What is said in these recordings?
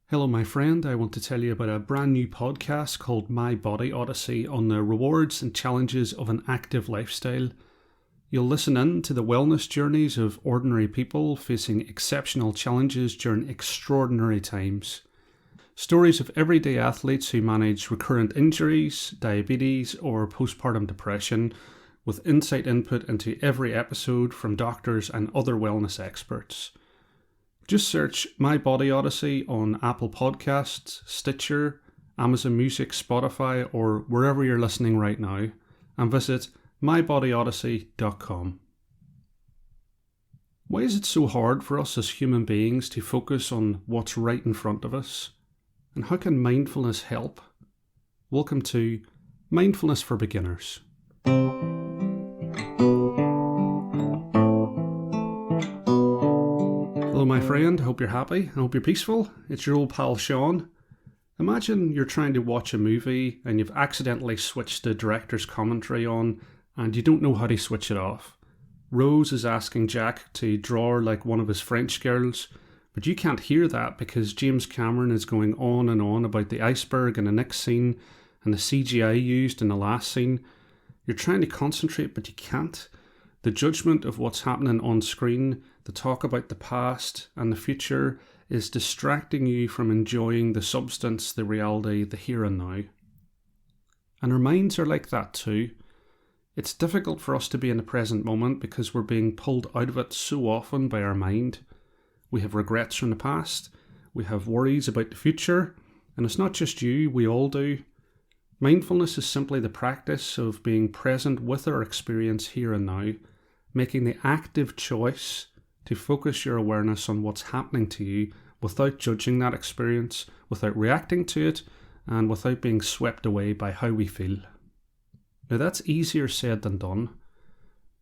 Hello, my friend. I want to tell you about a brand new podcast called My Body Odyssey on the rewards and challenges of an active lifestyle. You'll listen in to the wellness journeys of ordinary people facing exceptional challenges during extraordinary times. Stories of everyday athletes who manage recurrent injuries, diabetes, or postpartum depression, with insight input into every episode from doctors and other wellness experts. Just search My Body Odyssey on Apple Podcasts, Stitcher, Amazon Music, Spotify, or wherever you're listening right now, and visit mybodyodyssey.com. Why is it so hard for us as human beings to focus on what's right in front of us? And how can mindfulness help? Welcome to Mindfulness for Beginners. Hello, my friend. I hope you're happy. I hope you're peaceful. It's your old pal Sean. Imagine you're trying to watch a movie and you've accidentally switched the director's commentary on and you don't know how to switch it off. Rose is asking Jack to draw like one of his French girls, but you can't hear that because James Cameron is going on and on about the iceberg in the next scene and the CGI used in the last scene. You're trying to concentrate, but you can't. The judgment of what's happening on screen, the talk about the past and the future is distracting you from enjoying the substance, the reality, the here and now. And our minds are like that too. It's difficult for us to be in the present moment because we're being pulled out of it so often by our mind. We have regrets from the past, we have worries about the future, and it's not just you, we all do. Mindfulness is simply the practice of being present with our experience here and now, making the active choice to focus your awareness on what's happening to you without judging that experience, without reacting to it, and without being swept away by how we feel. Now that's easier said than done.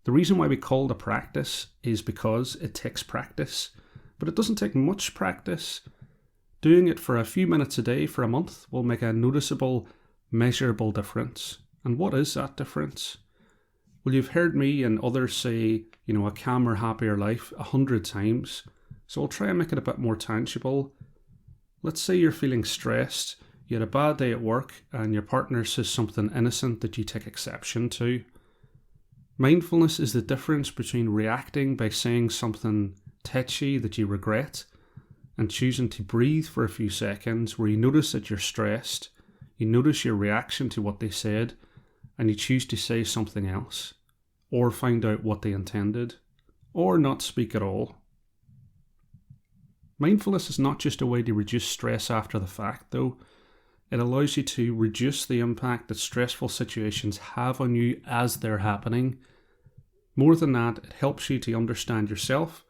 The reason why we call it a practice is because it takes practice, but it doesn't take much practice. Doing it for a few minutes a day for a month will make a noticeable, measurable difference. And what is that difference? Well, you've heard me and others say, a calmer, happier life 100 times. So I'll try and make it a bit more tangible. Let's say you're feeling stressed, you had a bad day at work, and your partner says something innocent that you take exception to. Mindfulness is the difference between reacting by saying something tetchy that you regret and choosing to breathe for a few seconds where you notice that you're stressed, you notice your reaction to what they said, and you choose to say something else, or find out what they intended, or not speak at all. Mindfulness is not just a way to reduce stress after the fact, though. It allows you to reduce the impact that stressful situations have on you as they're happening. More than that, it helps you to understand yourself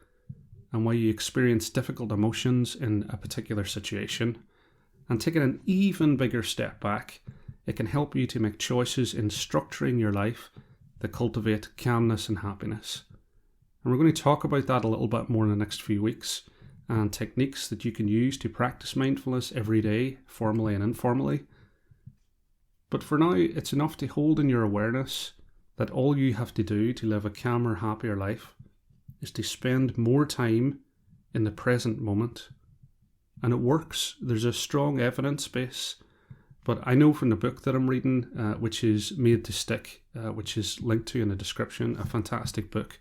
and why you experience difficult emotions in a particular situation. And taking an even bigger step back, it can help you to make choices in structuring your life that cultivate calmness and happiness. And we're going to talk about that a little bit more in the next few weeks, and techniques that you can use to practice mindfulness every day, formally and informally. But for now, it's enough to hold in your awareness that all you have to do to live a calmer, happier life is to spend more time in the present moment. And it works. There's a strong evidence base. But I know from the book that I'm reading, which is Made to Stick, which is linked to in the description, a fantastic book.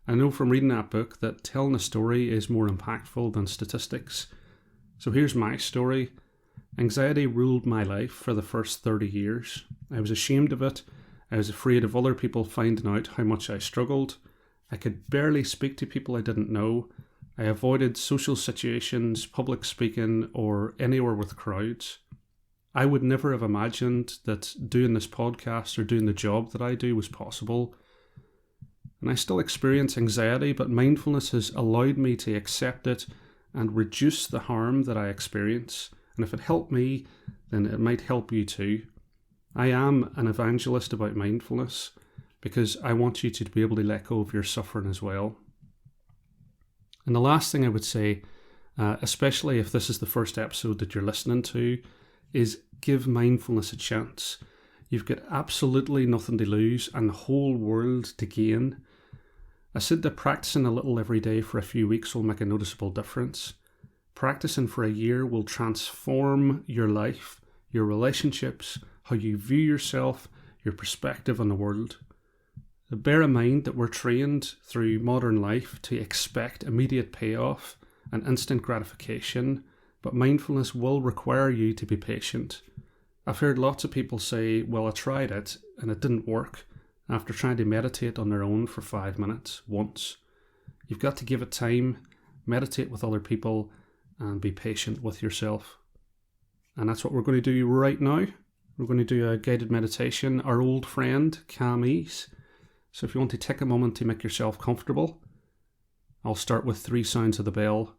I know from reading that book that telling a story is more impactful than statistics. So here's my story. Anxiety ruled my life for the first 30 years. I was ashamed of it. I was afraid of other people finding out how much I struggled. I could barely speak to people I didn't know. I avoided social situations, public speaking, or anywhere with crowds. I would never have imagined that doing this podcast or doing the job that I do was possible. And I still experience anxiety, but mindfulness has allowed me to accept it and reduce the harm that I experience. And if it helped me, then it might help you too. I am an evangelist about mindfulness because I want you to be able to let go of your suffering as well. And the last thing I would say, especially if this is the first episode that you're listening to, is give mindfulness a chance. You've got absolutely nothing to lose and the whole world to gain. I said that practicing a little every day for a few weeks will make a noticeable difference. Practicing for a year will transform your life, your relationships, how you view yourself, your perspective on the world. Bear in mind that we're trained through modern life to expect immediate payoff and instant gratification, but mindfulness will require you to be patient. I've heard lots of people say, well, I tried it and it didn't work after trying to meditate on their own for 5 minutes once. You've got to give it time, meditate with other people, and be patient with yourself. And that's what we're going to do right now. We're going to do a guided meditation, our old friend, Calm Ease. So if you want to take a moment to make yourself comfortable, I'll start with 3 sounds of the bell,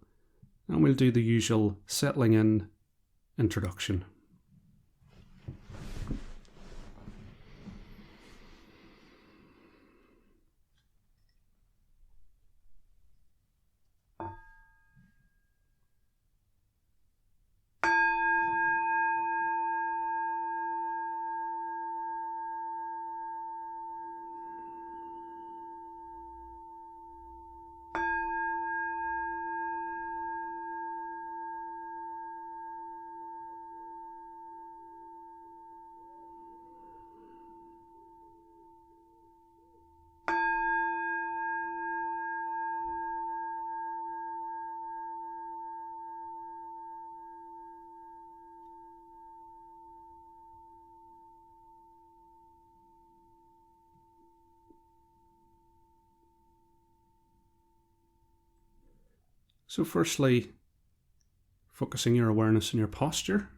and we'll do the usual settling in introduction. So firstly, focusing your awareness on your posture.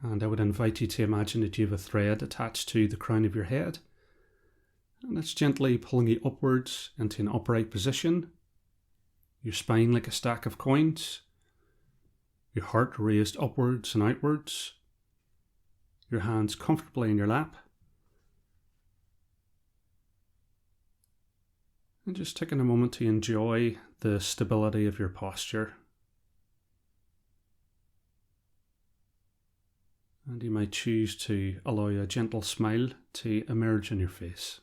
And I would invite you to imagine that you have a thread attached to the crown of your head. And it's gently pulling you upwards into an upright position. Your spine like a stack of coins. Your heart raised upwards and outwards. Your hands comfortably in your lap. And just taking a moment to enjoy the stability of your posture. And you might choose to allow a gentle smile to emerge on your face.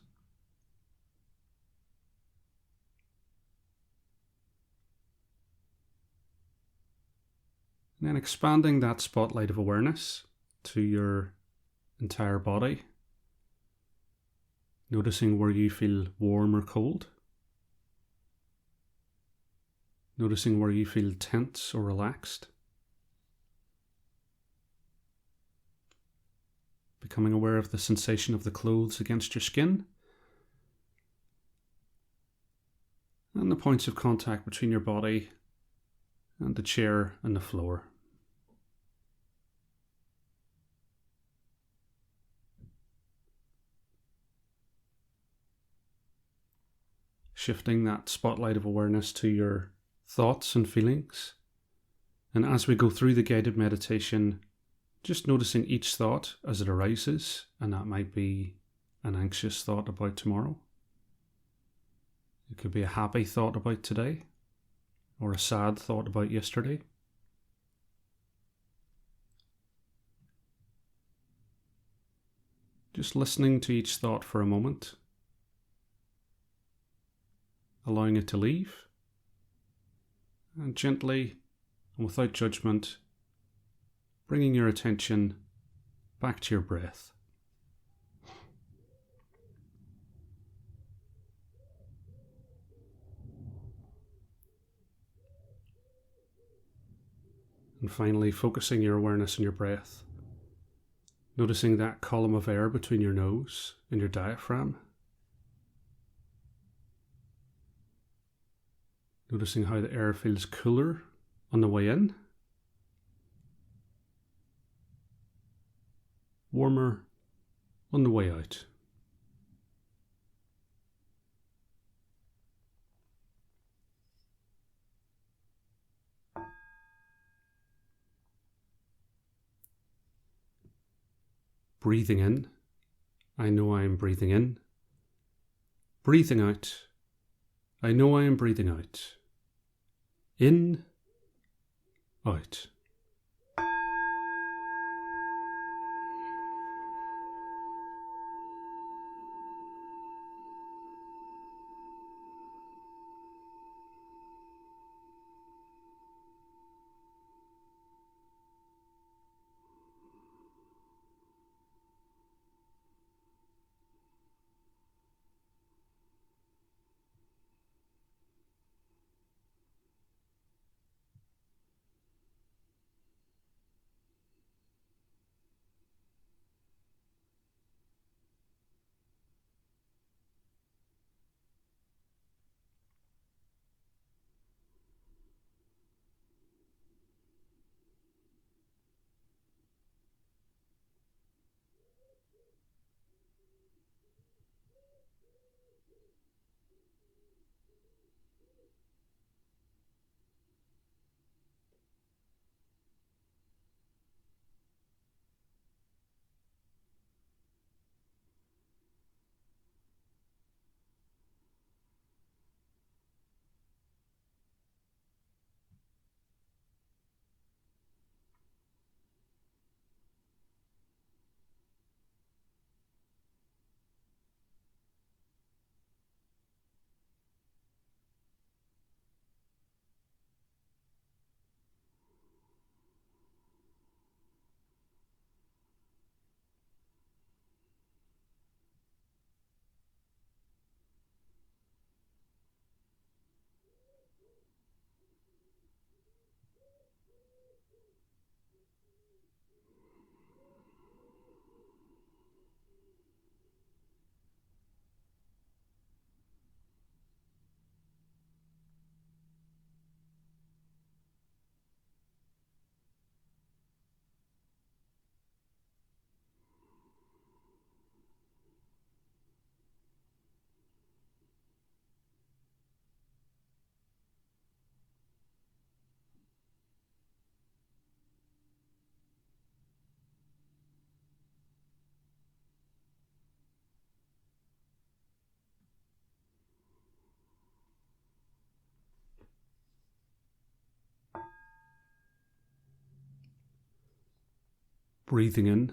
And then expanding that spotlight of awareness to your entire body. Noticing where you feel warm or cold. Noticing where you feel tense or relaxed. Becoming aware of the sensation of the clothes against your skin. And the points of contact between your body and the chair and the floor. Shifting that spotlight of awareness to your thoughts and feelings. And as we go through the guided meditation, just noticing each thought as it arises, and that might be an anxious thought about tomorrow. It could be a happy thought about today, or a sad thought about yesterday. Just listening to each thought for a moment, allowing it to leave, and gently and without judgment, bringing your attention back to your breath. And finally, focusing your awareness on your breath, noticing that column of air between your nose and your diaphragm. Noticing how the air feels cooler on the way in, warmer on the way out. Breathing in, I know I am breathing in. Breathing out, I know I am breathing out. In, out. Breathing in,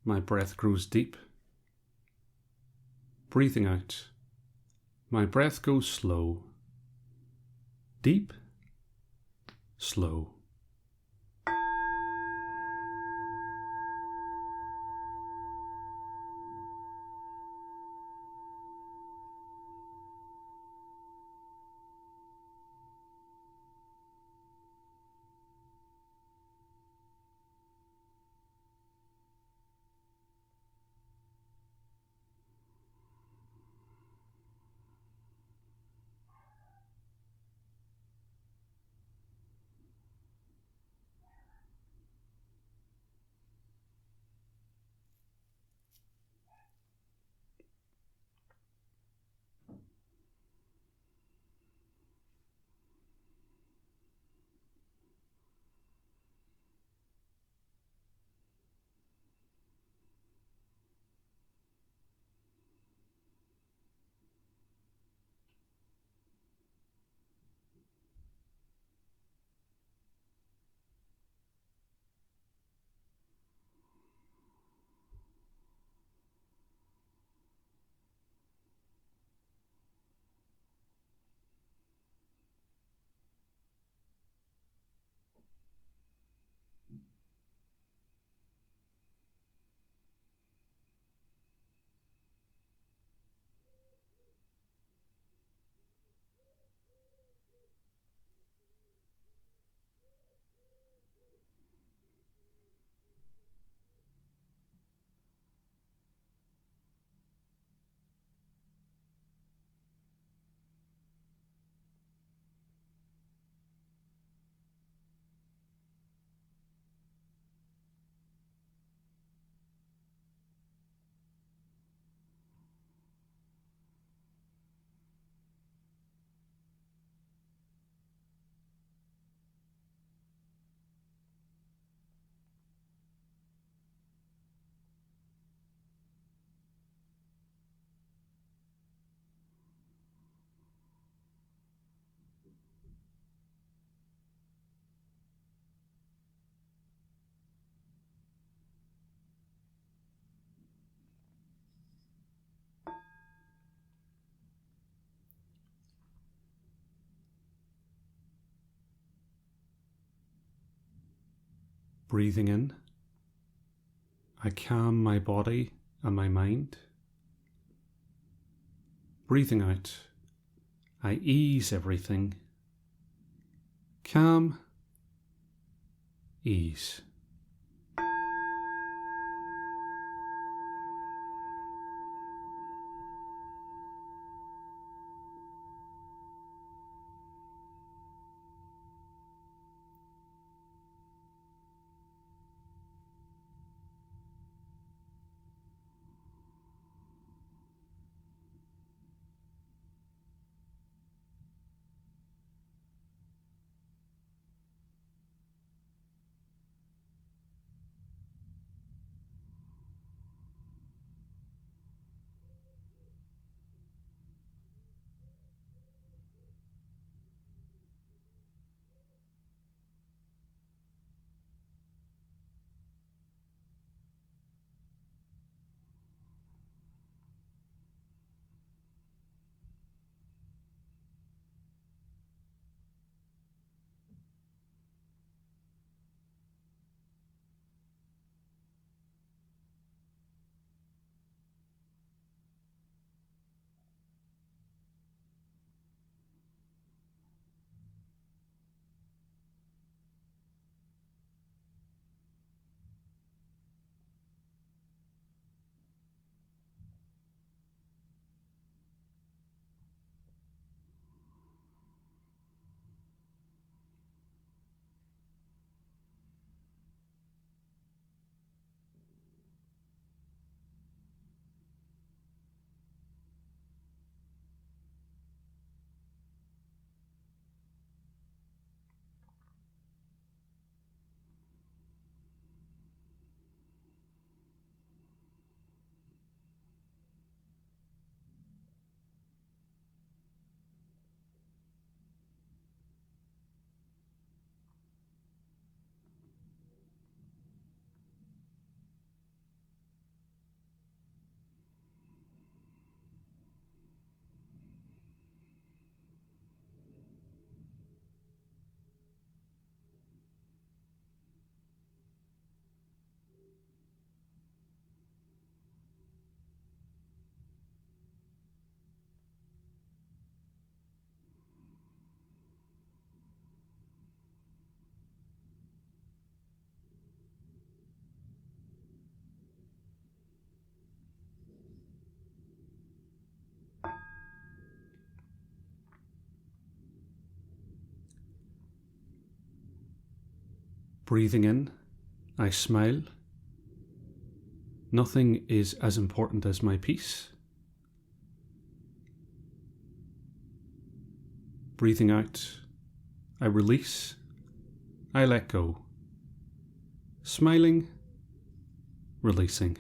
my breath grows deep. Breathing out, my breath goes slow. Deep, slow. Breathing in, I calm my body and my mind. Breathing out, I ease everything. Calm, ease. Breathing in, I smile. Nothing is as important as my peace. Breathing out, I release. I let go. Smiling, releasing.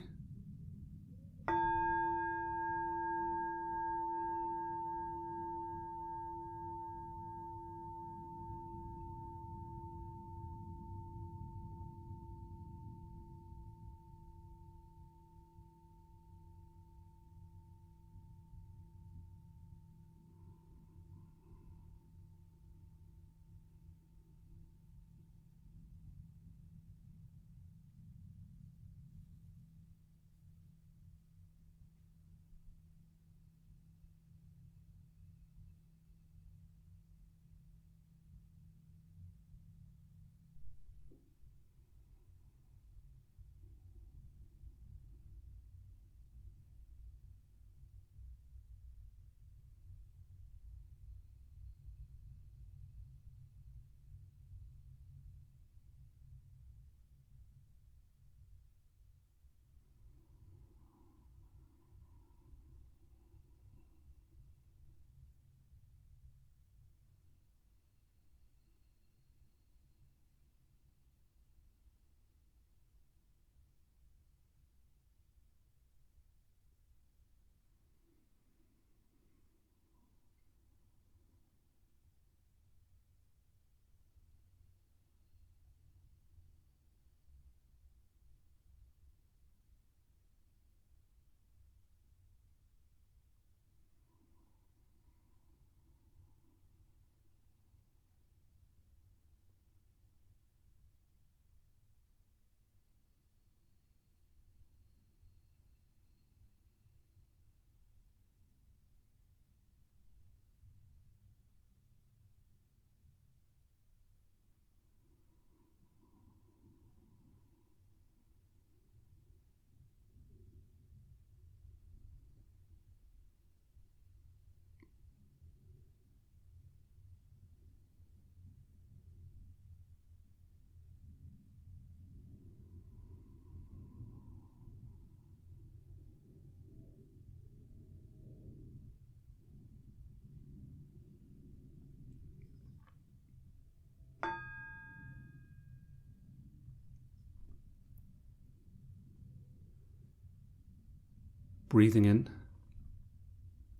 Breathing in,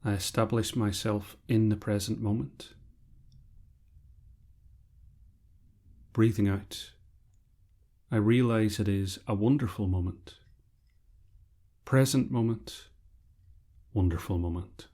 I establish myself in the present moment. Breathing out, I realize it is a wonderful moment. Present moment, wonderful moment.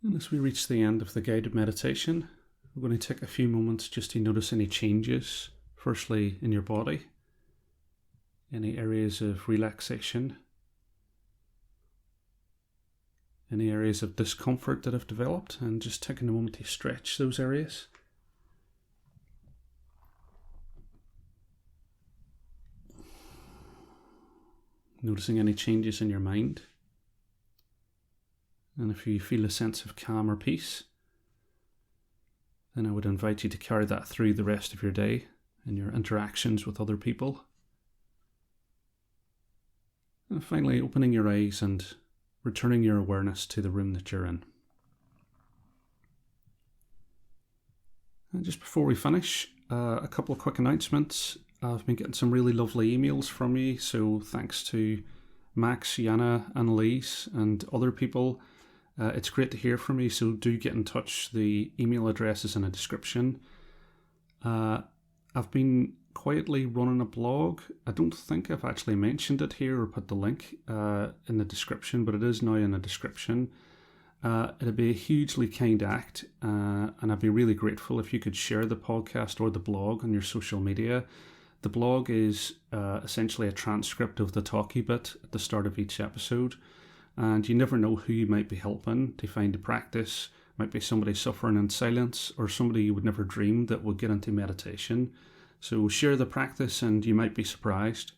And as we reach the end of the guided meditation, we're going to take a few moments just to notice any changes, firstly in your body, any areas of relaxation, any areas of discomfort that have developed, and just taking a moment to stretch those areas. Noticing any changes in your mind. And if you feel a sense of calm or peace, then I would invite you to carry that through the rest of your day and your interactions with other people. And finally, opening your eyes and returning your awareness to the room that you're in. And just before we finish, a couple of quick announcements. I've been getting some really lovely emails from you, so thanks to Max, Yana, Annalise, and other people. It's great to hear from you, so do get in touch. The email address is in a description. I've been quietly running a blog. I don't think I've actually mentioned it here or put the link in the description, but it is now in the description. It'd be a hugely kind act, and I'd be really grateful if you could share the podcast or the blog on your social media. The blog is essentially a transcript of the talky bit at the start of each episode. And you never know who you might be helping to find a practice. Might be somebody suffering in silence, or somebody you would never dream that would get into meditation. So share the practice and you might be surprised.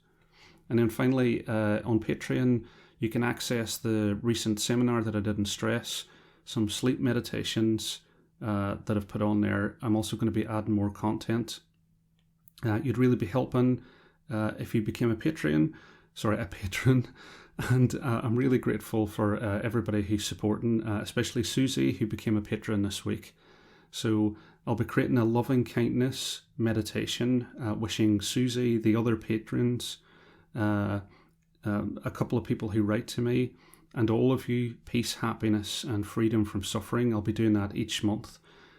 And then finally, on Patreon, you can access the recent seminar that I did in stress, some sleep meditations that I've put on there. I'm also going to be adding more content. You'd really be helping if you became a patron. And I'm really grateful for everybody who's supporting, especially Susie, who became a patron this week. So I'll be creating a loving kindness meditation, wishing Susie, the other patrons, a couple of people who write to me, and all of you, peace, happiness, and freedom from suffering. I'll be doing that each month.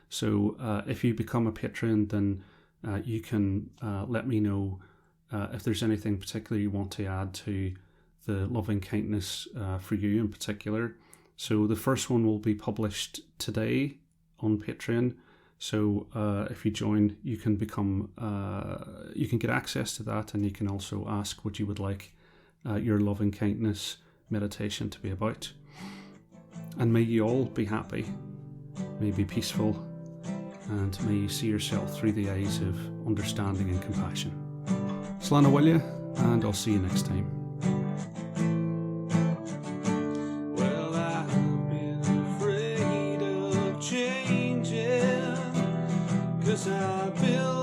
So if you become a patron, then you can let me know if there's anything particular you want to add to the loving kindness for you in particular. So the first one will be published today on Patreon. So if you join, you can become, you can get access to that, and you can also ask what you would like your loving kindness meditation to be about. And may you all be happy, may you be peaceful, and may you see yourself through the eyes of understanding and compassion. Slán will you, and I'll see you next time. I built